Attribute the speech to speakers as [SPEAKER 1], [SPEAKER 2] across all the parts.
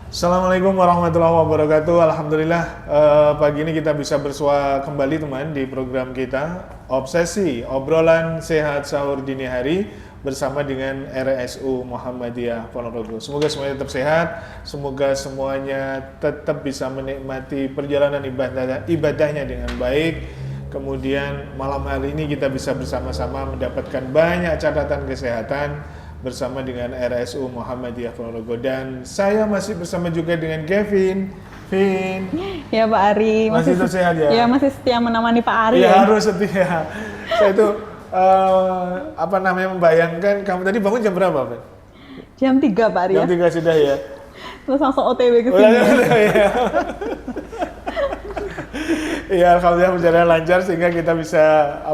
[SPEAKER 1] Assalamualaikum warahmatullahi wabarakatuh. Alhamdulillah pagi ini kita bisa bersua kembali teman di program kita Obsesi Obrolan Sehat Sahur Dini Hari bersama dengan RSU Muhammadiyah Ponorogo. Semoga semuanya tetap sehat, semoga semuanya tetap bisa menikmati perjalanan ibadahnya dengan baik. Kemudian malam hari ini kita bisa bersama-sama mendapatkan banyak catatan kesehatan bersama dengan RSU Muhammadiyah Ponorogo, dan saya masih bersama juga dengan Kevin. Vin.
[SPEAKER 2] Ya Pak Ari,
[SPEAKER 1] masih sehat ya?
[SPEAKER 2] Ya masih setia menemani Pak Ari.
[SPEAKER 1] Ya, harus setia. Saya itu membayangkan kamu tadi bangun jam berapa, Vin?
[SPEAKER 2] Jam 3 Pak Ari.
[SPEAKER 1] Jam 3 sudah ya.
[SPEAKER 2] Terus langsung OTW ke sini.
[SPEAKER 1] Iya, alhamdulillah berjalan lancar sehingga kita bisa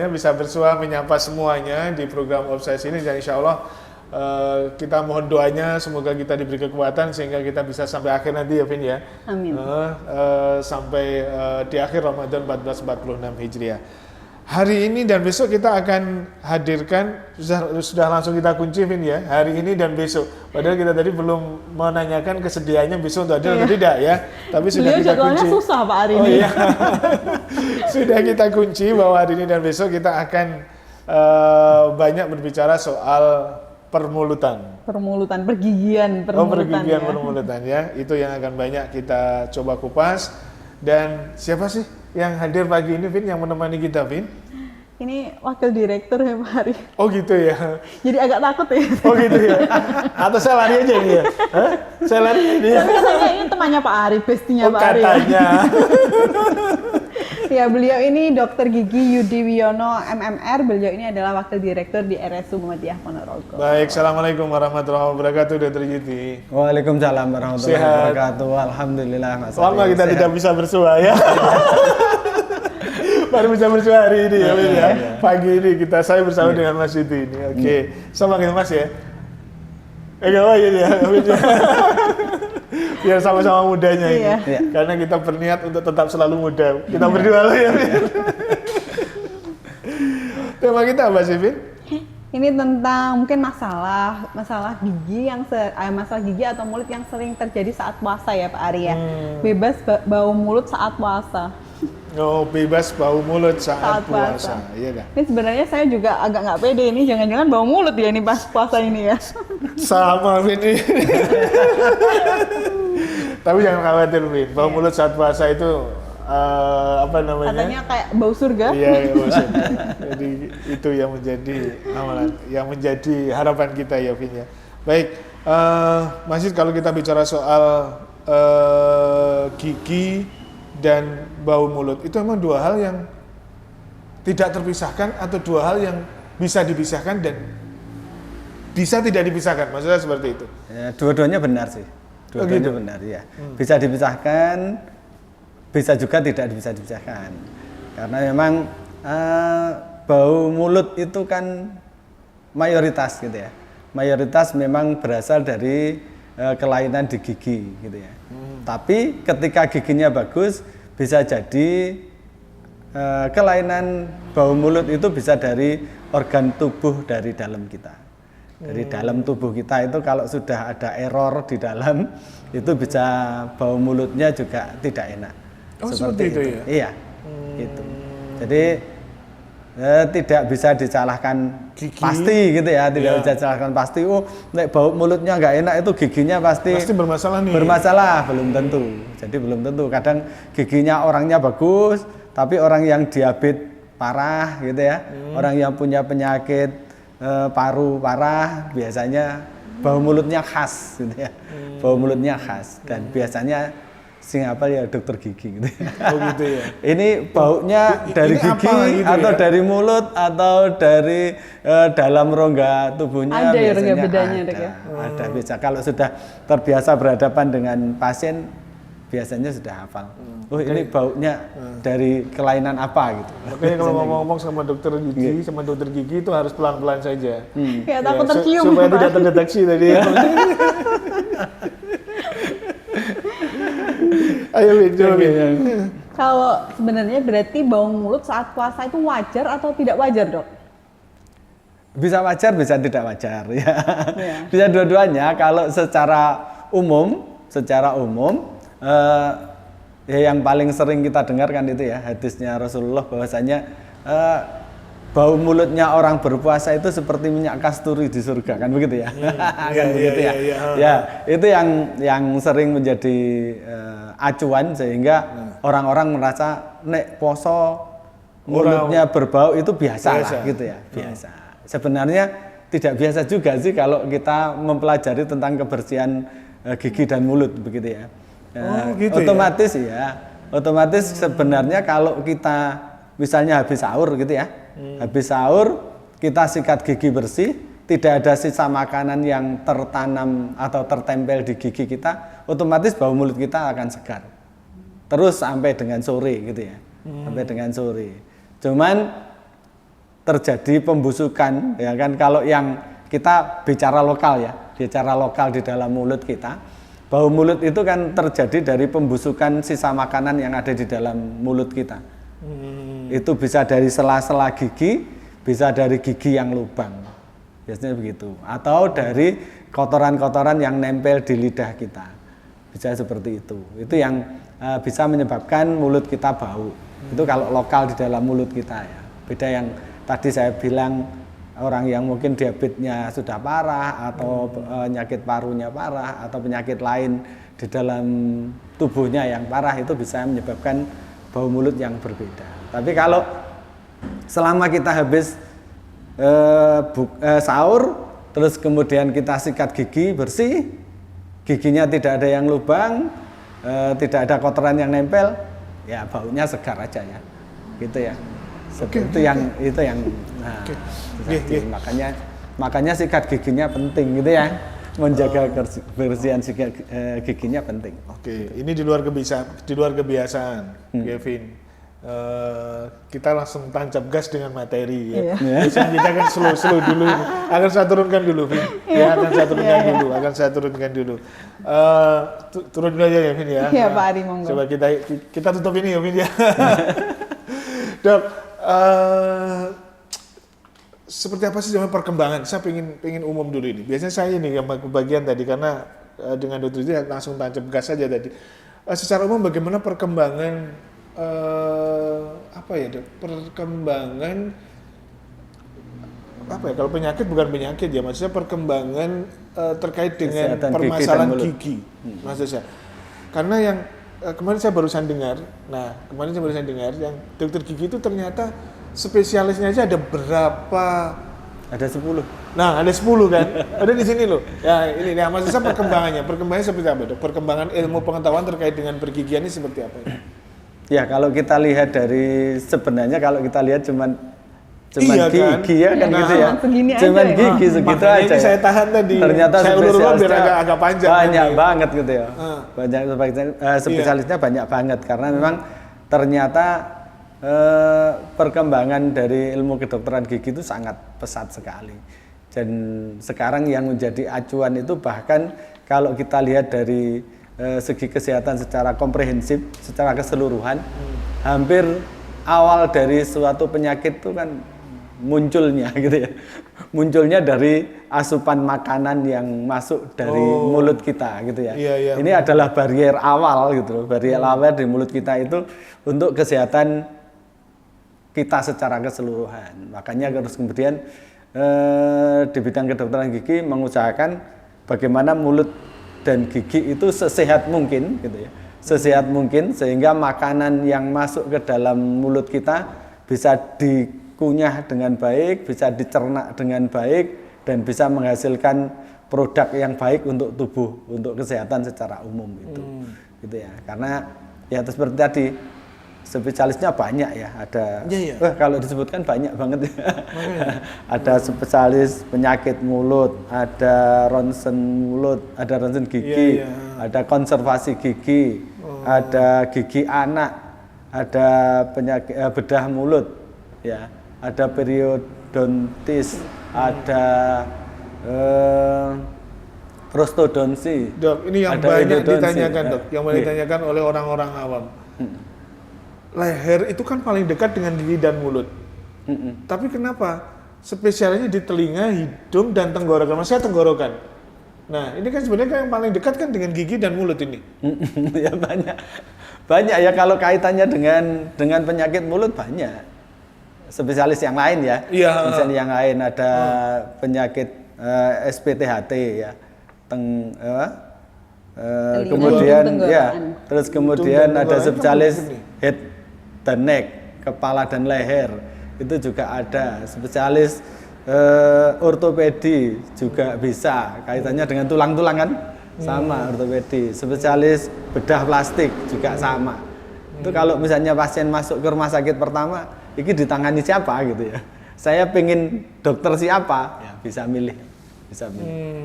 [SPEAKER 1] bisa bersua menyapa semuanya di program Obsesi ini, dan insya Allah kita mohon doanya semoga kita diberi kekuatan sehingga kita bisa sampai akhir nanti ya Vin ya.
[SPEAKER 2] Amin.
[SPEAKER 1] Sampai di akhir Ramadan 1446 Hijriah. Hari ini dan besok kita akan hadirkan, sudah langsung kita kunci Vin ya, hari ini dan besok. Padahal kita tadi belum menanyakan kesediaannya besok untuk hadir atau tidak ya. Tapi sudah kita kunci.
[SPEAKER 2] Susah Pak Ari
[SPEAKER 1] ini.
[SPEAKER 2] Oh, iya.
[SPEAKER 1] Sudah kita kunci bahwa hari ini dan besok kita akan banyak berbicara soal permulutan,
[SPEAKER 2] pergigian
[SPEAKER 1] permulutan ya. Itu yang akan banyak kita coba kupas. Dan siapa sih yang hadir pagi ini, Vin, yang menemani kita, Vin?
[SPEAKER 2] Ini wakil direktur ya Pak Ari.
[SPEAKER 1] Oh gitu ya.
[SPEAKER 2] Jadi agak takut ya.
[SPEAKER 1] Oh gitu ya. Atau saya lari aja ini ya? Hah? Saya lari ini ya?
[SPEAKER 2] Katanya ini temannya Pak Ari, bestinya Pak Ari.
[SPEAKER 1] Katanya.
[SPEAKER 2] Ya, beliau ini Dr. Gigi Yudi Wiono MMR. Beliau ini adalah wakil direktur di RSU Muhammadiyah Ponorogo.
[SPEAKER 1] Baik, assalamualaikum warahmatullahi wabarakatuh, Dr. Yudi.
[SPEAKER 3] Waalaikumsalam warahmatullahi wabarakatuh. Alhamdulillah.
[SPEAKER 1] Lama kita sehat. Tidak bisa bersua ya. Baru bisa bersua hari ini ya, ya. Pagi ini saya bersama dengan Mas Yudi ini. Oke, sama dengan Mas ya. Ini ya. Biar sama-sama mudanya ini. Karena kita berniat untuk tetap selalu muda. Kita berdua lah ya. Tema kita apa sih, Vin?
[SPEAKER 2] Ini tentang mungkin masalah gigi masalah gigi atau mulut yang sering terjadi saat puasa ya Pak Ari ya. Bebas bau mulut saat puasa.
[SPEAKER 1] Oh, bebas bau mulut saat puasa. Iya kan?
[SPEAKER 2] Ini sebenarnya saya juga agak nggak pede ini, jangan-jangan bau mulut ya ini pas puasa ini ya.
[SPEAKER 1] Sama ini. Tapi jangan khawatir, Vin. Bau mulut saat puasa itu
[SPEAKER 2] Katanya kayak bau surga.
[SPEAKER 1] Iya, bau surga. Jadi itu yang menjadi amalan, yang menjadi harapan kita ya, Vin ya. Baik, Masih kalau kita bicara soal gigi dan bau mulut, itu memang dua hal yang tidak terpisahkan atau dua hal yang bisa dipisahkan dan bisa tidak dipisahkan, maksudnya seperti itu.
[SPEAKER 3] Ya, dua-duanya benar sih, dua-duanya benar ya. Bisa dipisahkan, bisa juga tidak bisa dipisahkan. Karena memang bau mulut itu kan mayoritas gitu ya. Mayoritas memang berasal dari kelainan di gigi gitu ya. Tapi ketika giginya bagus, bisa jadi kelainan bau mulut itu bisa dari organ tubuh dari dalam kita. Dari dalam tubuh kita itu kalau sudah ada error di dalam, itu bisa bau mulutnya juga tidak enak.
[SPEAKER 1] Oh, seperti itu ya?
[SPEAKER 3] Iya, gitu. Jadi tidak bisa disalahkan gigi, pasti gitu ya, tidak bisa disalahkan pasti. Oh, nek bau mulutnya nggak enak itu giginya pasti
[SPEAKER 1] bermasalah nih.
[SPEAKER 3] Bermasalah, belum tentu. Jadi belum tentu. Kadang giginya orangnya bagus, tapi orang yang diabetes parah gitu ya, orang yang punya penyakit paru parah, biasanya bau mulutnya khas gitu ya. Bau mulutnya khas dan biasanya Singapura ya dokter gigi gitu.
[SPEAKER 1] Oh gitu ya.
[SPEAKER 3] Ini baunya dari gigi gitu atau ya? Dari mulut atau dari dalam rongga tubuhnya.
[SPEAKER 2] Ada ya bedanya
[SPEAKER 3] ada. Ada bisa. Kalau sudah terbiasa berhadapan dengan pasien, biasanya sudah hafal. Oh ini baunya dari kelainan apa gitu.
[SPEAKER 1] Makanya kalau ngomong-ngomong sama dokter gigi, sama dokter gigi itu harus pelan-pelan saja.
[SPEAKER 2] Ya takut tercium.
[SPEAKER 1] Supaya tidak terdeteksi tadi ya. Ayo
[SPEAKER 2] Kalau sebenarnya berarti bau mulut saat puasa itu wajar atau tidak wajar, Dok?
[SPEAKER 3] Bisa wajar, bisa tidak wajar ya. Bisa dua-duanya. Kalau secara umum secara umum ya yang paling sering kita dengar kan itu ya hadisnya Rasulullah bahwasanya bau mulutnya orang berpuasa itu seperti minyak kasturi di surga kan begitu ya. Kan begitu ya. Ya, itu yang sering menjadi acuan sehingga orang-orang merasa nek poso mulutnya berbau itu biasa lah gitu ya, biasa. Sebenarnya tidak biasa juga sih kalau kita mempelajari tentang kebersihan gigi dan mulut begitu ya.
[SPEAKER 1] Gitu
[SPEAKER 3] otomatis ya. Otomatis sebenarnya kalau kita misalnya habis sahur gitu ya. Habis sahur kita sikat gigi bersih, tidak ada sisa makanan yang tertanam atau tertempel di gigi kita, otomatis bau mulut kita akan segar. Terus sampai dengan sore gitu ya. Sampai dengan sore. Cuman terjadi pembusukan ya kan kalau yang kita bicara lokal ya, bicara lokal di dalam mulut kita. Bau mulut itu kan terjadi dari pembusukan sisa makanan yang ada di dalam mulut kita. Itu bisa dari sela-sela gigi, bisa dari gigi yang lubang. Biasanya begitu. Atau dari kotoran-kotoran yang nempel di lidah kita. Bisa seperti itu. Itu yang bisa menyebabkan mulut kita bau. Itu kalau lokal di dalam mulut kita ya. Beda yang tadi saya bilang orang yang mungkin diabetesnya sudah parah atau penyakit parunya parah atau penyakit lain di dalam tubuhnya yang parah itu bisa menyebabkan bau mulut yang berbeda. Tapi kalau selama kita habis sahur terus kemudian kita sikat gigi bersih, giginya tidak ada yang lubang, tidak ada kotoran yang nempel, ya baunya segar aja ya. Gitu ya. Itu yang nah, makanya sikat giginya penting gitu ya, menjaga kebersihan giginya penting.
[SPEAKER 1] Oke, ini di luar kebiasaan, Kevin. Kita langsung tancap gas dengan materi ya. Biasanya kita kan slow dulu. Akan saya turunkan dulu, Vin. Ya, akan saya turunkan dulu. Turun dulu aja ya, Vin ya.
[SPEAKER 2] Iya, Pak Ari, monggo.
[SPEAKER 1] Coba kita tutup ini ya, Vin ya. Dok, seperti apa sih perkembangan? Saya pengen umum dulu ini. Biasanya saya ini yang bagian tadi karena dengan dokter itu langsung tancap gas saja tadi. Secara umum bagaimana perkembangan perkembangan kalau penyakit bukan penyakit ya, maksudnya perkembangan terkait dengan kesehatan permasalahan gigi maksud saya. Karena yang kemarin saya barusan dengar yang dokter gigi itu ternyata spesialisnya aja ada berapa?
[SPEAKER 3] Ada 10.
[SPEAKER 1] Nah, ada 10 kan? Ada di sini loh. Ya, ini ya maksud saya perkembangannya seperti apa, Dok? Perkembangan ilmu pengetahuan terkait dengan pergigian ini seperti apa ya?
[SPEAKER 3] Ya, kalau kita lihat sebenarnya kalau kita lihat cuman
[SPEAKER 1] iya,
[SPEAKER 3] gigi kan? Ya kan gitu ya.
[SPEAKER 2] Cuman
[SPEAKER 3] gigi segitu aja.
[SPEAKER 1] Ini saya tahan tadi.
[SPEAKER 3] Ternyata
[SPEAKER 1] saya ulur-ulur biar agak panjang.
[SPEAKER 3] Banyak banget gitu ya. Spesialisnya banyak banget karena memang ternyata perkembangan dari ilmu kedokteran gigi itu sangat pesat sekali. Dan sekarang yang menjadi acuan itu bahkan kalau kita lihat dari segi kesehatan secara komprehensif, secara keseluruhan, hampir awal dari suatu penyakit itu kan munculnya gitu ya. Munculnya dari asupan makanan yang masuk dari mulut kita gitu ya.
[SPEAKER 1] Iya.
[SPEAKER 3] Ini adalah barier awal gitu loh. Barier awal di mulut kita itu untuk kesehatan kita secara keseluruhan. Makanya terus kemudian di bidang kedokteran gigi mengusahakan bagaimana mulut dan gigi itu sesehat mungkin gitu ya. Sesehat mungkin sehingga makanan yang masuk ke dalam mulut kita bisa dikunyah dengan baik, bisa dicerna dengan baik dan bisa menghasilkan produk yang baik untuk tubuh, untuk kesehatan secara umum itu. Gitu ya. Karena ya seperti tadi spesialisnya banyak ya, ada kalau disebutkan banyak banget ya. Ada spesialis penyakit mulut, ada ronsen mulut, ada ronsen gigi, ada konservasi gigi, ada gigi anak, ada penyakit bedah mulut ya, ada periodontis, ada prostodonsi.
[SPEAKER 1] Dok, ini yang banyak ditanyakan, Dok, yang banyak ditanyakan oleh orang-orang awam. Leher itu kan paling dekat dengan gigi dan mulut. Tapi kenapa spesialnya di telinga, hidung, dan tenggorokan? Maksudnya tenggorokan. Nah, ini kan sebenarnya kan yang paling dekat kan dengan gigi dan mulut ini.
[SPEAKER 3] Ya banyak ya kalau kaitannya dengan penyakit mulut banyak. Spesialis yang lain ya.
[SPEAKER 1] Iya.
[SPEAKER 3] Misalnya yang lain ada penyakit SPTHT ya. Kemudian ya, terus kemudian ada spesialis head dan neck, kepala dan leher. Itu juga ada. Spesialis ortopedi juga bisa, kaitannya dengan tulang-tulang kan? Sama ortopedi. Spesialis bedah plastik juga sama. Itu kalau misalnya pasien masuk ke rumah sakit pertama, ini ditangani siapa gitu ya. Saya pengen dokter siapa, ya bisa milih.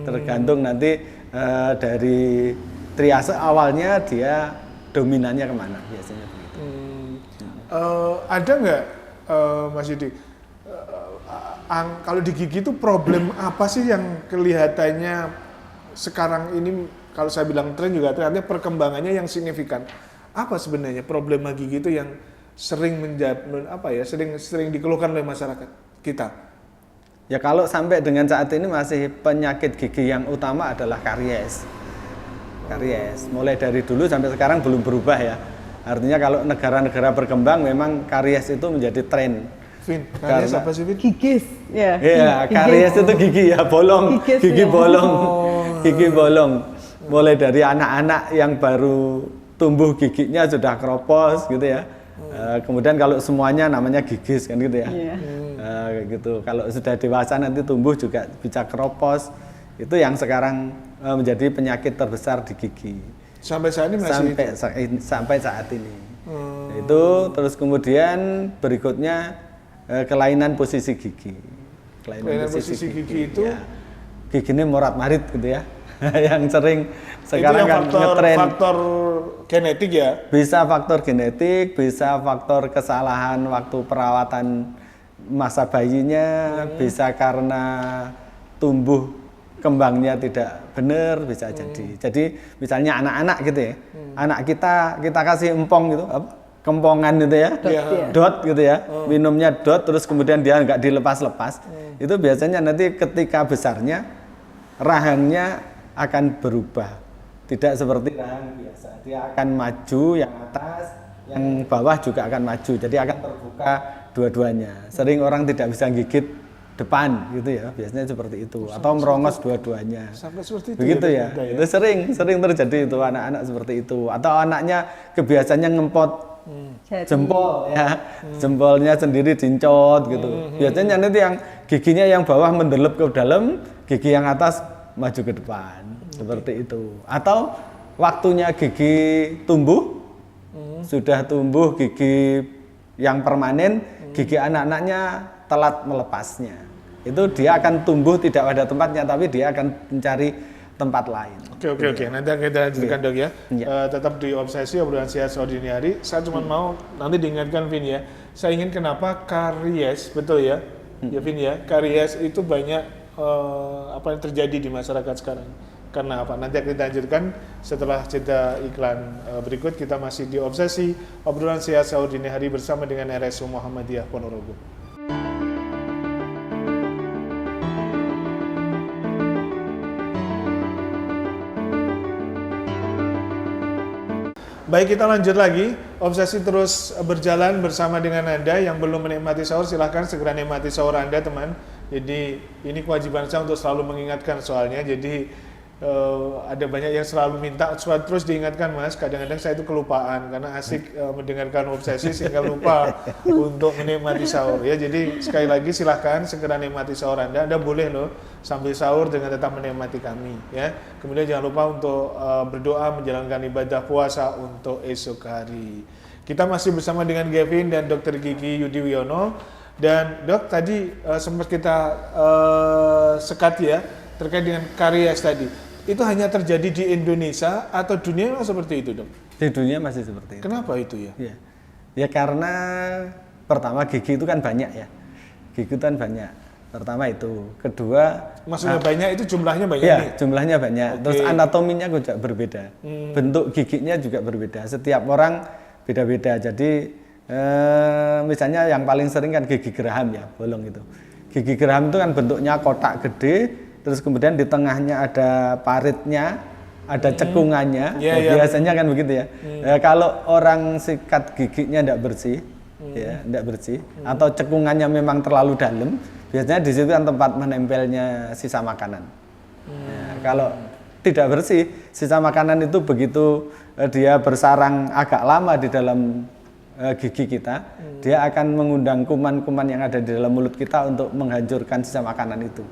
[SPEAKER 3] Tergantung nanti dari triase awalnya dia dominannya kemana biasanya begitu.
[SPEAKER 1] Ada nggak Mas Yudi? Kalau di gigi itu problem apa sih yang kelihatannya sekarang ini, kalau saya bilang tren juga ternyata perkembangannya yang signifikan. Apa sebenarnya problema gigi itu yang sering sering dikeluhkan oleh masyarakat kita?
[SPEAKER 3] Ya kalau sampai dengan saat ini masih penyakit gigi yang utama adalah karies. Mulai dari dulu sampai sekarang belum berubah ya. Artinya kalau negara-negara berkembang memang karies itu menjadi tren.
[SPEAKER 1] Vin, karies apa sih Vin?
[SPEAKER 2] Gigis, ya.
[SPEAKER 3] Iya, karies itu gigi ya, bolong, gigi bolong, gigi bolong. Mulai dari anak-anak yang baru tumbuh giginya sudah keropos gitu ya. Kemudian kalau semuanya namanya gigis kan gitu ya. Gitu. Kalau sudah dewasa nanti tumbuh juga bisa keropos. Itu yang sekarang menjadi penyakit terbesar di gigi.
[SPEAKER 1] Sampai saat ini masih
[SPEAKER 3] sampai saat ini. Itu terus kemudian berikutnya kelainan posisi gigi.
[SPEAKER 1] Kelainan posisi gigi itu
[SPEAKER 3] ya. Gigi ini morat-marit gitu ya. Yang sering sekarang kan ngetren.
[SPEAKER 1] Faktor genetik ya?
[SPEAKER 3] Bisa faktor genetik, bisa faktor kesalahan waktu perawatan masa bayinya, bisa karena tumbuh kembangnya tidak benar, bisa jadi. Jadi misalnya anak-anak gitu ya, anak kita kasih empong gitu, kempongan gitu ya, dot gitu ya, minumnya dot, terus kemudian dia nggak dilepas-lepas, itu biasanya nanti ketika besarnya rahangnya akan berubah, tidak seperti rahang biasa, dia akan maju yang atas, yang bawah juga akan maju, jadi akan terbuka dua-duanya. Sering orang tidak bisa gigit depan gitu ya, biasanya seperti itu, atau merongos dua-duanya.
[SPEAKER 1] Sampai seperti itu.
[SPEAKER 3] Begitu ya. Itu sering terjadi itu anak-anak seperti itu, atau anaknya kebiasaannya ngempot jempol ya, jempolnya sendiri dincot gitu. Biasanya nanti yang giginya yang bawah mendelep ke dalam, gigi yang atas maju ke depan, seperti itu. Atau waktunya gigi tumbuh, sudah tumbuh gigi yang permanen, gigi anak-anaknya telat melepasnya. Itu dia akan tumbuh tidak pada tempatnya, tapi dia akan mencari tempat lain.
[SPEAKER 1] Oke. Nanti kita lanjutkan dok ya. Tetap di Obsesi Obrolan Sehat Sahur Dini Hari. Saya cuma mau nanti diingatkan Vin ya. Saya ingin kenapa karies, betul ya? Ya Vin ya, karies itu banyak apa yang terjadi di masyarakat sekarang. Karena apa? Nanti kita lanjutkan setelah jeda iklan berikut. Kita masih di Obsesi Obrolan Sehat Sahur Dini Hari bersama dengan RSU Muhammadiyah Ponorogo. Baik, kita lanjut lagi. Obsesi terus berjalan bersama dengan Anda. Yang belum menikmati sahur, silahkan segera nikmati sahur Anda, teman. Jadi ini kewajiban saya untuk selalu mengingatkan soalnya. Jadi ada banyak yang selalu minta terus diingatkan Mas. Kadang-kadang saya itu kelupaan karena asik mendengarkan Obsesi sehingga lupa untuk menikmati sahur ya. Jadi sekali lagi silahkan segera nikmati sahur Anda. Anda boleh loh sambil sahur dengan tetap menikmati kami ya. Kemudian jangan lupa untuk berdoa menjalankan ibadah puasa untuk esok hari. Kita masih bersama dengan Gavin dan Dr. Gigi Yudi Wiono. Dan dok tadi sempat kita sekat ya terkait dengan karies tadi. Itu hanya terjadi di Indonesia atau dunia seperti itu dok?
[SPEAKER 3] Di dunia masih seperti itu.
[SPEAKER 1] Kenapa itu ya?
[SPEAKER 3] Ya karena pertama gigi itu kan banyak ya. Gigi itu kan banyak. Pertama itu. Kedua.
[SPEAKER 1] Maksudnya banyak itu jumlahnya banyak?
[SPEAKER 3] Iya, jumlahnya banyak. Okay. Terus anatominya juga berbeda. Bentuk giginya juga berbeda. Setiap orang beda-beda. Jadi misalnya yang paling sering kan gigi geraham ya, bolong itu. Gigi geraham itu kan bentuknya kotak gede terus kemudian di tengahnya ada paritnya, ada cekungannya. Biasanya kan begitu ya. Kalau orang sikat giginya tidak bersih, ya, tidak bersih, atau cekungannya memang terlalu dalam, biasanya di situ kan tempat menempelnya sisa makanan. Ya, kalau tidak bersih, sisa makanan itu begitu dia bersarang agak lama di dalam gigi kita, dia akan mengundang kuman-kuman yang ada di dalam mulut kita untuk menghancurkan sisa makanan itu.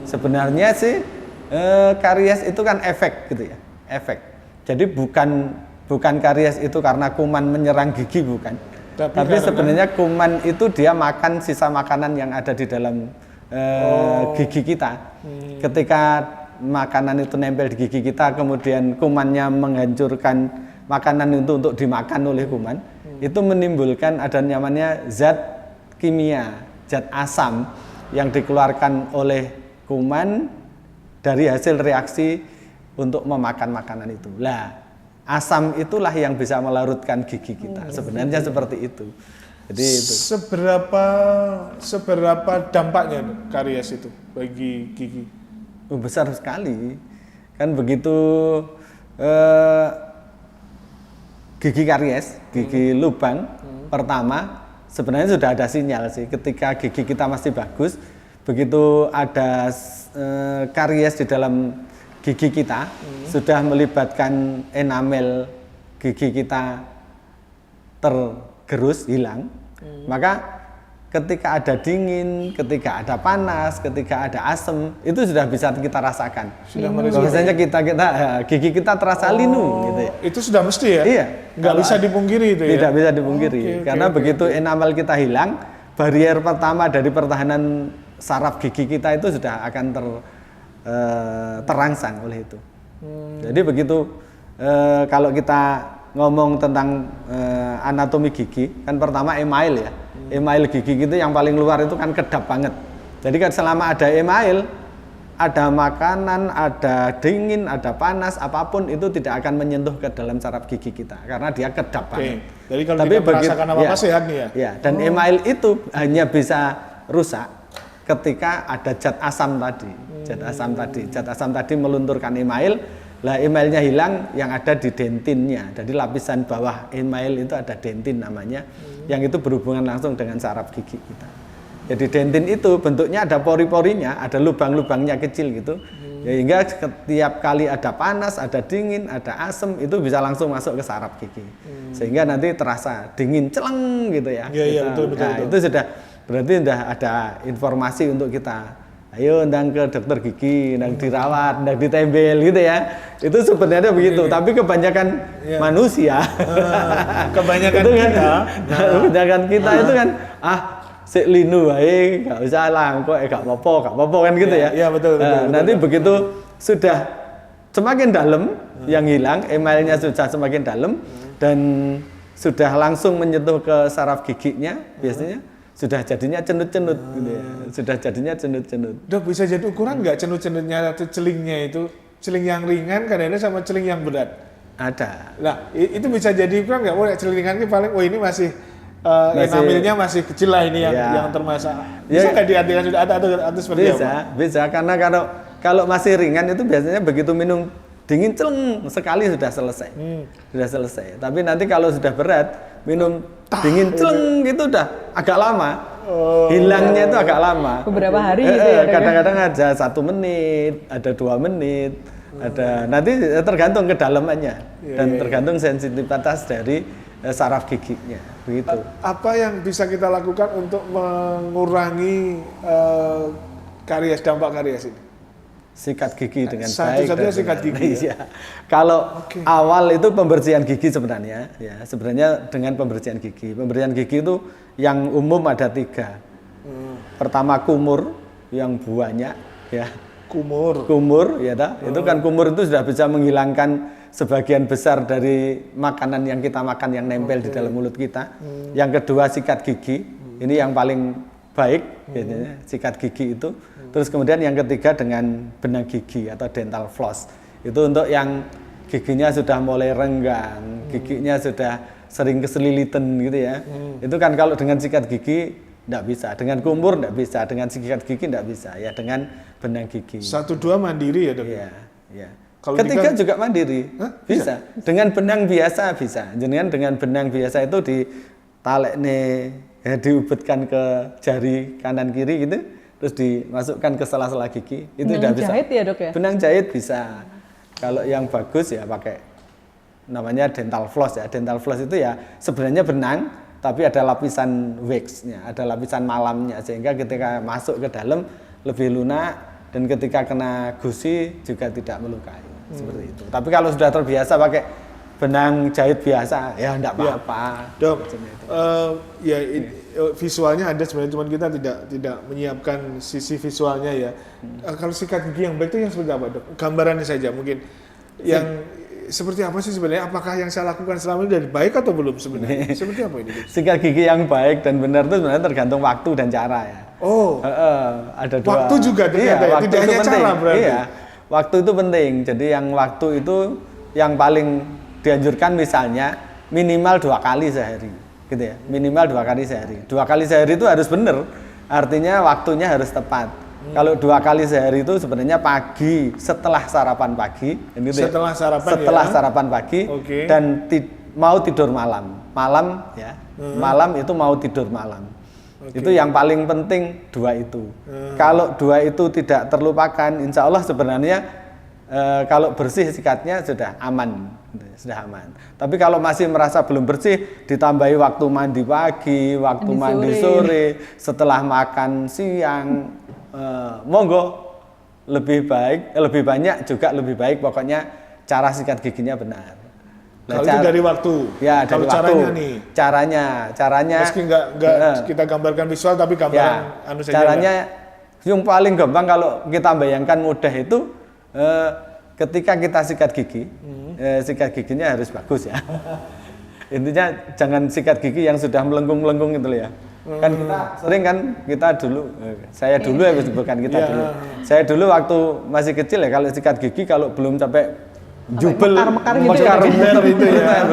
[SPEAKER 3] Sebenarnya sih karies itu kan efek gitu ya, efek. Jadi bukan karies itu karena kuman menyerang gigi, bukan. Tapi sebenarnya kuman itu dia makan sisa makanan yang ada di dalam gigi kita. Ketika makanan itu nempel di gigi kita, kemudian kumannya menghancurkan makanan itu untuk dimakan oleh kuman, itu menimbulkan ada namanya zat kimia, zat asam yang dikeluarkan oleh kuman dari hasil reaksi untuk memakan makanan itu. Lah, asam itulah yang bisa melarutkan gigi kita. Sebenarnya seperti itu. Jadi itu. Seberapa dampaknya karies itu bagi gigi? Besar sekali. Kan begitu gigi karies, gigi lubang pertama sebenarnya sudah ada sinyal sih. Ketika gigi kita masih bagus, begitu ada karies di dalam gigi kita, sudah melibatkan enamel gigi kita tergerus, hilang, maka ketika ada dingin, ketika ada panas, ketika ada asam, itu sudah bisa kita rasakan. Biasanya gigi kita terasa linu gitu ya.
[SPEAKER 1] Itu sudah mesti ya?
[SPEAKER 3] Iya.
[SPEAKER 1] Nggak bisa dipungkiri itu ya?
[SPEAKER 3] Tidak bisa dipungkiri. Karena begitu enamel kita hilang, barier pertama dari pertahanan saraf gigi kita itu sudah akan terangsang oleh itu. Jadi begitu kalau kita ngomong tentang anatomi gigi, kan pertama email ya. Email gigi itu yang paling luar itu kan kedap banget. Jadi kan selama ada email, ada makanan, ada dingin, ada panas, apapun itu tidak akan menyentuh ke dalam saraf gigi kita karena dia kedap banget.
[SPEAKER 1] Jadi kalau tidak merasakan apa-apa sehat nih ya?
[SPEAKER 3] Ya, dan email itu hanya bisa rusak ketika ada zat asam tadi. Zat asam tadi melunturkan email. Lah emailnya hilang, yang ada di dentinnya. Jadi lapisan bawah email itu ada dentin namanya, yang itu berhubungan langsung dengan saraf gigi kita. Jadi dentin itu bentuknya ada pori-porinya, ada lubang-lubangnya kecil gitu. Sehingga setiap kali ada panas, ada dingin, ada asam, itu bisa langsung masuk ke saraf gigi. Sehingga nanti terasa dingin celeng gitu ya.
[SPEAKER 1] Iya, betul.
[SPEAKER 3] Itu sudah berarti sudah ada informasi untuk kita. Ayo ndang ke dokter gigi, ndang dirawat, ndang ditembel gitu ya. Itu sebenarnya begitu, tapi kebanyakan manusia.
[SPEAKER 1] Kebanyakan
[SPEAKER 3] itu kan,
[SPEAKER 1] kita.
[SPEAKER 3] Kebanyakan kita itu kan sik linu wae, enggak usah lah, kok enggak apa-apa kan gitu ya.
[SPEAKER 1] Iya, betul.
[SPEAKER 3] Nanti begitu sudah semakin dalam yang hilang, emailnya sudah semakin dalam dan sudah langsung menyentuh ke saraf giginya biasanya. Sudah jadinya cenut-cenut gitu ya. Sudah jadinya cenut-cenut.
[SPEAKER 1] Dok, bisa jadi ukuran nggak cenut-cenutnya atau celingnya itu? Celing yang ringan kadang-kadang sama celing yang berat?
[SPEAKER 3] Ada.
[SPEAKER 1] Nah, itu bisa jadi ukuran nggak? Oh, celing ringan ini paling, ini masih enamilnya masih kecil lah ini yang termasalah. Bisa nggak diartikan sudah ada atau seperti apa?
[SPEAKER 3] Bisa. Karena kalau masih ringan itu biasanya begitu minum dingin celeng sekali sudah selesai. Sudah selesai. Tapi nanti kalau sudah berat, minum dingin celeng gitu udah agak lama. Hilangnya itu agak lama.
[SPEAKER 2] Beberapa hari gitu ya.
[SPEAKER 3] Kadang-kadang ada 1 menit, ada 2 menit, ada nanti tergantung kedalamannya dan tergantung sensitivitas dari saraf giginya. Begitu.
[SPEAKER 1] Apa yang bisa kita lakukan untuk mengurangi dampak karies ini?
[SPEAKER 3] Sikat gigi dengan baik.
[SPEAKER 1] Satu-satunya sikat gigi.
[SPEAKER 3] Ya. Kalau awal itu pembersihan gigi sebenarnya, ya sebenarnya dengan pembersihan gigi. Pembersihan gigi itu yang umum ada 3. Pertama kumur yang banyak, ya. Kumur, ya dah. Itu kan kumur itu sudah bisa menghilangkan sebagian besar dari makanan yang kita makan yang nempel di dalam mulut kita. Yang kedua sikat gigi, ini yang paling baik, biasanya sikat gigi itu. Terus kemudian yang ketiga dengan benang gigi atau dental floss. Itu untuk yang giginya sudah mulai renggang, giginya sudah sering keselilitan gitu ya. Itu kan kalau dengan sikat gigi Enggak bisa, dengan kumur enggak bisa, dengan sikat gigi enggak bisa, ya dengan benang gigi.
[SPEAKER 1] 1-2 mandiri ya dok?
[SPEAKER 3] Iya, iya.
[SPEAKER 1] Kalau
[SPEAKER 3] Ketiga juga mandiri.
[SPEAKER 1] Hah?
[SPEAKER 3] Bisa. Dengan benang biasa bisa. Dengan benang biasa itu ditalekne, ya, diubetkan ke jari kanan kiri gitu, terus dimasukkan ke sela-sela gigi. Itu udah bisa.
[SPEAKER 2] Benang jahit ya dok ya?
[SPEAKER 3] Benang jahit bisa. Kalau yang bagus ya pakai namanya dental floss ya. Dental floss itu ya sebenarnya benang, tapi ada lapisan waxnya, ada lapisan malamnya, sehingga ketika masuk ke dalam lebih lunak dan ketika kena gusi juga tidak melukai. Seperti itu. Tapi kalau sudah terbiasa pakai benang jahit biasa, ya enggak apa-apa.
[SPEAKER 1] Dok, visualnya ada sebenarnya, cuman kita tidak menyiapkan sisi visualnya ya. Kalau sikat gigi yang baik itu yang seperti apa dok? Gambarannya saja mungkin. Yang seperti apa sih sebenarnya? Apakah yang saya lakukan selama ini dari baik atau belum sebenarnya? Seperti apa ini?
[SPEAKER 3] Sikat gigi yang baik dan benar itu sebenarnya tergantung waktu dan cara ya.
[SPEAKER 1] Oh,
[SPEAKER 3] ada dua.
[SPEAKER 1] waktu juga ternyata ya,
[SPEAKER 3] waktu
[SPEAKER 1] tidak hanya
[SPEAKER 3] penting.
[SPEAKER 1] cara berarti.
[SPEAKER 3] Iya, waktu itu penting. Jadi yang waktu itu yang paling dianjurkan misalnya minimal 2 kali sehari, gitu ya. Minimal 2 kali sehari. 2 kali sehari itu harus benar. Artinya waktunya harus tepat. Kalau 2 kali sehari itu sebenarnya pagi setelah sarapan pagi, gitu
[SPEAKER 1] Setelah
[SPEAKER 3] ya.
[SPEAKER 1] sarapan
[SPEAKER 3] Setelah
[SPEAKER 1] ya.
[SPEAKER 3] sarapan pagi
[SPEAKER 1] Oke.
[SPEAKER 3] dan mau tidur malam. Malam ya. Malam itu mau tidur malam.
[SPEAKER 1] Oke.
[SPEAKER 3] Itu yang paling penting 2 itu. Kalau 2 itu tidak terlupakan, insya Allah sebenarnya kalau bersih sikatnya sudah aman, sudah aman. Tapi kalau masih merasa belum bersih, ditambahi waktu mandi pagi, waktu mandi sore, setelah makan siang, monggo lebih baik, lebih banyak juga lebih baik. Pokoknya cara sikat giginya benar.
[SPEAKER 1] Kalau itu dari waktu.
[SPEAKER 3] Ya, dari
[SPEAKER 1] kalau
[SPEAKER 3] waktu.
[SPEAKER 1] caranya nih.
[SPEAKER 3] Caranya.
[SPEAKER 1] Meski nggak kita gambarkan visual, tapi gambaran
[SPEAKER 3] Ya,
[SPEAKER 1] anu saja.
[SPEAKER 3] caranya yang paling gampang kalau kita bayangkan mudah itu ketika kita sikat gigi, sikat giginya harus bagus ya. Intinya jangan sikat gigi yang sudah melengkung-melengkung gitu loh ya. Kan kita sering kan kita dulu, saya dulu ya bukan kita dulu. Saya dulu waktu masih kecil ya kalau sikat gigi kalau belum sampai jubel
[SPEAKER 2] mekar-mekar gitu
[SPEAKER 3] mekar
[SPEAKER 2] ya.
[SPEAKER 3] itu ya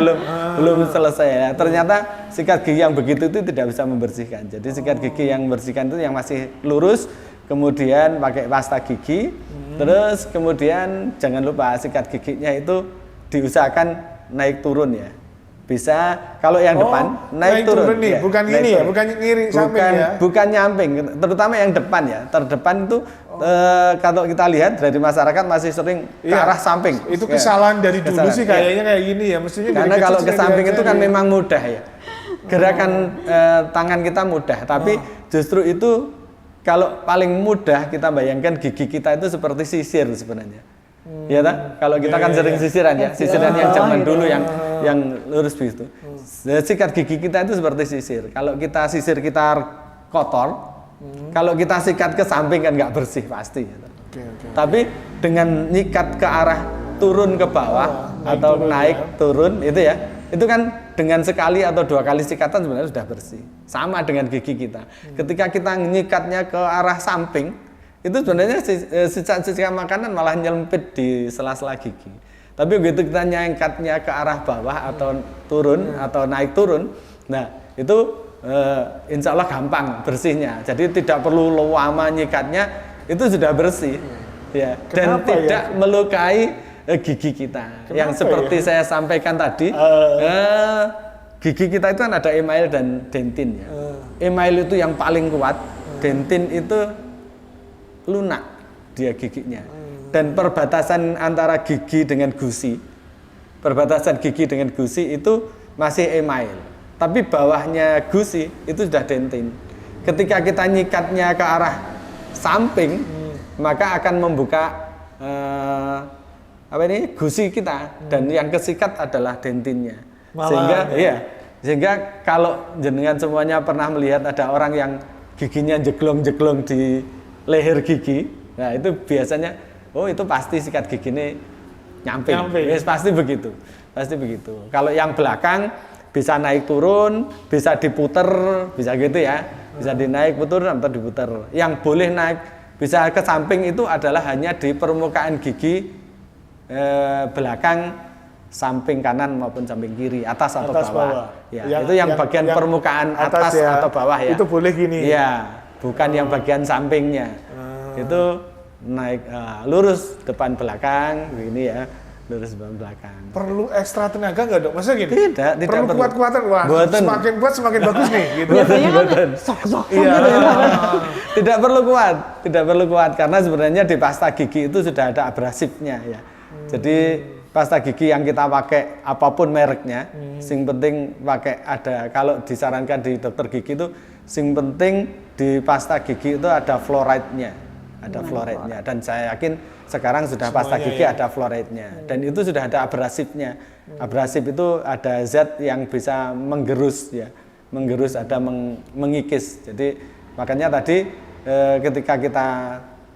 [SPEAKER 3] belum selesai ya. Ternyata sikat gigi yang begitu itu tidak bisa membersihkan. Jadi sikat gigi yang membersihkan itu yang masih lurus, kemudian pakai pasta gigi, terus kemudian jangan lupa sikat giginya itu diusahakan naik turun ya. Bisa kalau yang depan naik turun
[SPEAKER 1] nih,
[SPEAKER 3] ya,
[SPEAKER 1] bukan
[SPEAKER 3] naik
[SPEAKER 1] ini ya,
[SPEAKER 3] turun.
[SPEAKER 1] bukan ngiri samping ya.
[SPEAKER 3] Bukan nyamping, terutama yang depan ya. Terdepan itu kalau kita lihat dari masyarakat masih sering ke arah samping.
[SPEAKER 1] Itu kesalahan dari dulu
[SPEAKER 3] Kesalahan,
[SPEAKER 1] sih kayaknya kayak gini ya, mestinya dari
[SPEAKER 3] karena
[SPEAKER 1] kecil
[SPEAKER 3] kalau ke
[SPEAKER 1] sudah
[SPEAKER 3] samping itu kan
[SPEAKER 1] diajari.
[SPEAKER 3] memang mudah ya. Gerakan tangan kita mudah, tapi justru itu kalau paling mudah kita bayangkan gigi kita itu seperti sisir sebenarnya. Ya tak? Kalau kita kan sering sisiran ya, sisiran yang zaman dulu yang lurus begitu. Sikat gigi kita itu seperti sisir. Kalau kita sisir kita kotor, kalau kita sikat ke samping kan nggak bersih pasti. Gitu. Tapi dengan nyikat ke arah turun ke bawah atau naik turun itu ya, itu kan dengan sekali atau 2 kali sikatan sebenarnya sudah bersih. Sama dengan gigi kita. Ketika kita nyikatnya ke arah samping, itu sebenarnya sisa-sisa makanan malah nyelempit di sela-sela gigi. Tapi begitu kita nyangkatnya ke arah bawah atau turun atau naik turun, nah itu insya Allah gampang bersihnya. Jadi tidak perlu lama nyikatnya, itu sudah bersih, ya. Dan tidak melukai gigi kita. Yang seperti saya sampaikan tadi, gigi kita itu kan ada email dan dentin ya. Email itu yang paling kuat, dentin itu lunak dia giginya. Dan perbatasan antara gigi dengan gusi, perbatasan gigi dengan gusi itu masih email, tapi bawahnya gusi itu sudah dentin. Ketika kita nyikatnya ke arah samping, maka akan membuka gusi kita, dan yang kesikat adalah dentinnya. Sehingga kalau jenengan semuanya pernah melihat ada orang yang giginya jeglong-jeglong di leher gigi, nah itu biasanya itu pasti sikat gigi ini nyamping. Yes, pasti begitu. Kalau yang belakang bisa naik turun, bisa diputer, bisa gitu ya. Bisa dinaik putar atau diputer. Yang boleh naik bisa ke samping itu adalah hanya di permukaan gigi belakang samping kanan maupun samping kiri, atas atau
[SPEAKER 1] Atas,
[SPEAKER 3] bawah.
[SPEAKER 1] bawah.
[SPEAKER 3] Ya,
[SPEAKER 1] Yang-
[SPEAKER 3] itu yang bagian
[SPEAKER 1] yang
[SPEAKER 3] permukaan atas
[SPEAKER 1] ya.
[SPEAKER 3] atau bawah ya.
[SPEAKER 1] Itu boleh gini.
[SPEAKER 3] Iya, bukan yang bagian sampingnya. Itu naik lurus depan belakang begini ya, lurus depan belakang.
[SPEAKER 1] Perlu ekstra tenaga nggak dok? Maksudnya gini?
[SPEAKER 3] Tidak
[SPEAKER 1] Perlu
[SPEAKER 3] perlu.
[SPEAKER 1] kuat-kuatan. Wah,
[SPEAKER 3] Boten.
[SPEAKER 1] semakin kuat semakin bagus nih. Gitu.
[SPEAKER 2] Biasanya kan sok-sok
[SPEAKER 1] Iya.
[SPEAKER 2] gitu ya.
[SPEAKER 3] Tidak perlu kuat, tidak perlu kuat karena sebenarnya di pasta gigi itu sudah ada abrasifnya ya. Jadi pasta gigi yang kita pakai apapun mereknya, sing penting pakai ada, kalau disarankan di dokter gigi itu sing penting di pasta gigi itu ada fluoride-nya. Ada fluoride-nya dan saya yakin sekarang sudah pasta
[SPEAKER 1] Semuanya,
[SPEAKER 3] gigi
[SPEAKER 1] ya.
[SPEAKER 3] ada fluoride-nya dan itu sudah ada abrasifnya. Abrasif itu ada zat yang bisa menggerus ya, menggerus, ada mengikis. Jadi makanya tadi ketika kita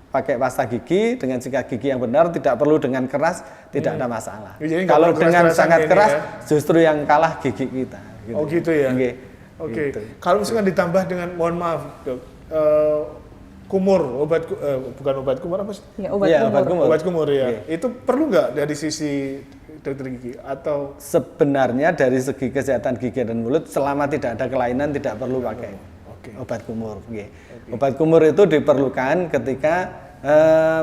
[SPEAKER 3] pakai pasta gigi dengan sikat gigi yang benar, tidak perlu dengan keras, tidak ada masalah.
[SPEAKER 1] Jadi nggak
[SPEAKER 3] Kalau
[SPEAKER 1] perlu
[SPEAKER 3] dengan
[SPEAKER 1] keras-kerasan
[SPEAKER 3] sangat
[SPEAKER 1] ini
[SPEAKER 3] keras,
[SPEAKER 1] ya.
[SPEAKER 3] justru yang kalah gigi kita.
[SPEAKER 1] Oh gitu ya.
[SPEAKER 3] Oke.
[SPEAKER 1] Oke.
[SPEAKER 3] Gitu.
[SPEAKER 1] Kalau misalkan ditambah dengan, mohon maaf dok, kumur, bukan obat kumur apa sih?
[SPEAKER 2] Ya, obat
[SPEAKER 3] Iya,
[SPEAKER 2] kumur.
[SPEAKER 3] obat kumur.
[SPEAKER 1] Obat kumur ya.
[SPEAKER 3] Iya.
[SPEAKER 1] Itu perlu nggak dari sisi dokter gigi atau?
[SPEAKER 3] Sebenarnya dari segi kesehatan gigi dan mulut, selama tidak ada kelainan tidak perlu pakai
[SPEAKER 1] Oke.
[SPEAKER 3] obat kumur. Oke. Obat kumur itu diperlukan ketika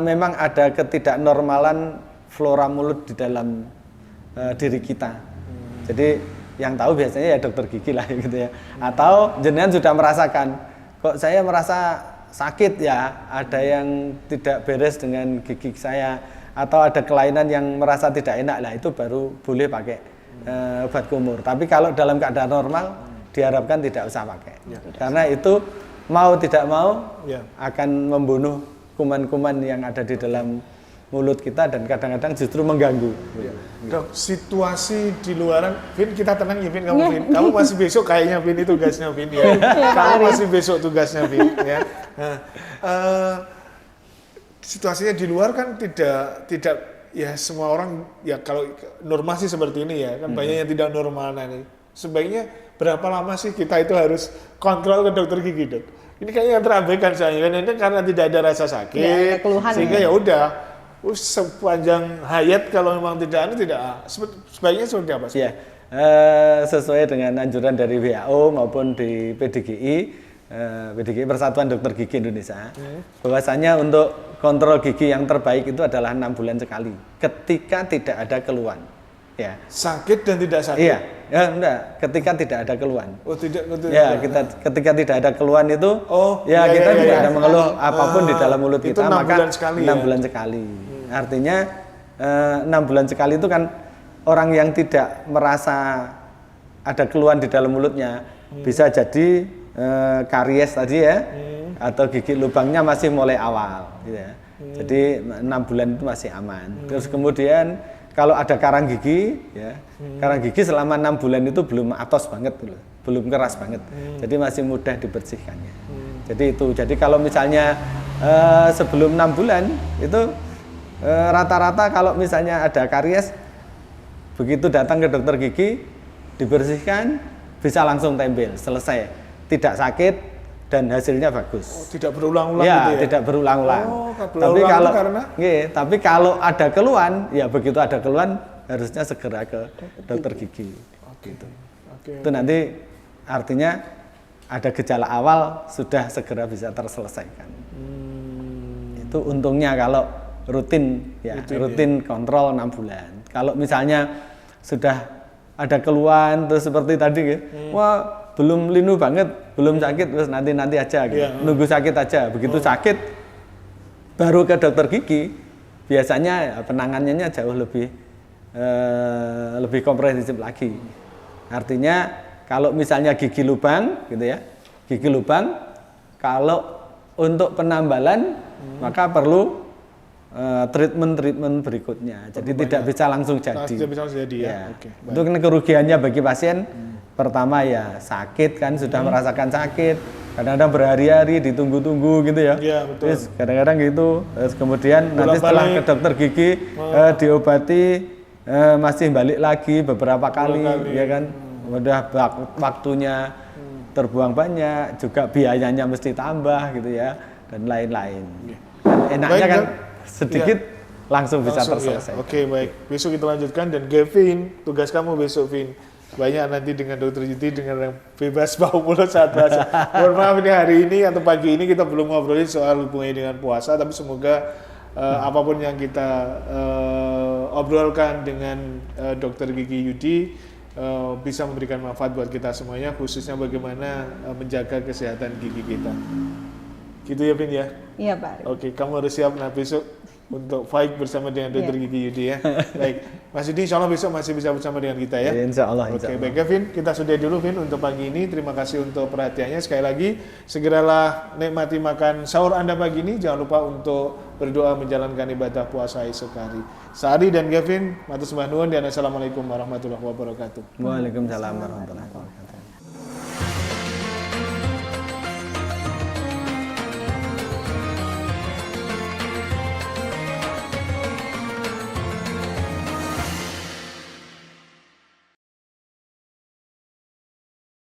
[SPEAKER 3] memang ada ketidaknormalan flora mulut di dalam diri kita. Jadi yang tahu biasanya ya dokter gigi lah gitu ya. Atau jenengan sudah merasakan, kok saya merasa sakit ya, ada yang tidak beres dengan gigi saya, atau ada kelainan yang merasa tidak enak, lah itu baru boleh pakai obat kumur. Tapi kalau dalam keadaan normal diharapkan tidak usah pakai, karena itu mau tidak mau
[SPEAKER 1] Ya.
[SPEAKER 3] akan membunuh kuman-kuman yang ada di dalam mulut kita dan kadang-kadang justru mengganggu.
[SPEAKER 1] Dok, situasi di luaran, Vin kita tenang ya Vin, kamu Vin. Kamu masih besok kayaknya Vin, itu tugasnya Vin ya. Kamu masih besok tugasnya Vin ya. Nah, situasinya di luar kan tidak ya semua orang ya, kalau normal sih seperti ini ya, kan banyak yang tidak normal. Nah, ini sebaiknya berapa lama sih kita itu harus kontrol ke dokter gigi dok? Ini kayaknya yang terabaikan saya kan, ini karena tidak ada rasa sakit,
[SPEAKER 2] Tidak ada keluhan
[SPEAKER 1] sehingga
[SPEAKER 2] ya.
[SPEAKER 1] ya udah. Sepanjang hayat kalau memang tidak sebaiknya seperti apa sih?
[SPEAKER 3] Ya, sesuai dengan anjuran dari WHO maupun di PDGI, PDGI Persatuan Dokter Gigi Indonesia, bahwasanya untuk kontrol gigi yang terbaik itu adalah 6 bulan sekali, ketika tidak ada keluhan. Ya.
[SPEAKER 1] Sakit dan tidak sakit?
[SPEAKER 3] Iya, ya enggak, ketika tidak ada keluhan.
[SPEAKER 1] Oh tidak.
[SPEAKER 3] Ya, ketika tidak ada keluhan itu,
[SPEAKER 1] iya,
[SPEAKER 3] kita
[SPEAKER 1] iya,
[SPEAKER 3] tidak
[SPEAKER 1] iya.
[SPEAKER 3] ada mengeluh apapun di dalam mulut
[SPEAKER 1] Itu
[SPEAKER 3] kita,
[SPEAKER 1] 6
[SPEAKER 3] maka
[SPEAKER 1] bulan sekali
[SPEAKER 3] 6
[SPEAKER 1] ya?
[SPEAKER 3] bulan sekali. Artinya 6 bulan sekali itu kan orang yang tidak merasa ada keluhan di dalam mulutnya, bisa jadi karies tadi ya, atau gigi lubangnya masih mulai awal, gitu ya. Jadi 6 bulan itu masih aman. Terus kemudian kalau ada karang gigi, ya, karang gigi selama 6 bulan itu belum atos banget, belum keras banget, jadi masih mudah dibersihkannya. Jadi itu, jadi kalau misalnya sebelum 6 bulan itu rata-rata kalau misalnya ada karies, begitu datang ke dokter gigi, dibersihkan, bisa langsung tempel, selesai, tidak sakit dan hasilnya bagus.
[SPEAKER 1] Tidak berulang-ulang
[SPEAKER 3] Ya,
[SPEAKER 1] gitu ya?
[SPEAKER 3] tidak berulang-ulang.
[SPEAKER 1] Tapi kalau karena?
[SPEAKER 3] Tapi kalau ada keluhan, ya begitu ada keluhan harusnya segera ke dokter gigi. Gitu.
[SPEAKER 1] Oke.
[SPEAKER 3] Itu nanti artinya ada gejala awal sudah segera bisa terselesaikan. Itu untungnya kalau rutin ya, rutin kontrol 6 bulan. Kalau misalnya sudah ada keluhan terus seperti tadi ya, wah belum linu banget, belum sakit, terus nanti aja gitu. Nunggu sakit aja. Begitu sakit baru ke dokter gigi, biasanya ya, penanganannya jauh lebih komprehensif lagi. Artinya kalau misalnya gigi lubang gitu ya, gigi lubang, kalau untuk penambalan maka perlu treatment berikutnya. Jadi tidak bisa langsung jadi.
[SPEAKER 1] Tidak bisa langsung jadi ya.
[SPEAKER 3] Ya.
[SPEAKER 1] Oke,
[SPEAKER 3] Itu kan kerugiannya bagi pasien. Pertama ya sakit kan, sudah merasakan sakit. Kadang-kadang berhari-hari ditunggu-tunggu gitu ya.
[SPEAKER 1] Iya, betul.
[SPEAKER 3] Terus kadang-kadang gitu. Terus kemudian nanti setelah ke dokter gigi diobati, masih balik lagi beberapa kali, ya kan. Udah waktunya terbuang banyak, juga biayanya mesti tambah gitu ya, dan lain-lain. Dan enaknya
[SPEAKER 1] Baik,
[SPEAKER 3] kan
[SPEAKER 1] Dok.
[SPEAKER 3] sedikit langsung bisa
[SPEAKER 1] Langsung ya.
[SPEAKER 3] terselesaikan.
[SPEAKER 1] Oke, baik. Besok kita lanjutkan dan Kevin, tugas kamu besok, Vin. Banyak nanti dengan Dokter Yudi dengan yang bebas bau mulut saat puasa. Mohon maaf ini hari ini atau pagi ini kita belum ngobrolin soal hubungannya dengan puasa, tapi semoga apapun yang kita obrolkan dengan Dokter Gigi Yudi bisa memberikan manfaat buat kita semuanya, khususnya bagaimana menjaga kesehatan gigi kita. Gitu ya, Vin ya?
[SPEAKER 2] Iya Pak Ari.
[SPEAKER 1] Oke, kamu harus siap nah besok untuk fight bersama dengan Dokter Gigi Yudi ya. Baik, Mas Yudi insya Allah besok masih bisa bersama dengan kita ya.
[SPEAKER 3] Insya Allah.
[SPEAKER 1] Oke, baik Kevin, kita sudah dulu Vin untuk pagi ini. Terima kasih untuk perhatiannya. Sekali lagi, segeralah nikmati makan sahur Anda pagi ini. Jangan lupa untuk berdoa menjalankan ibadah puasa esok hari. Sari dan Kevin, matur sembah nuwun dan assalamualaikum warahmatullahi wabarakatuh.
[SPEAKER 3] Waalaikumsalam warahmatullahi wabarakatuh.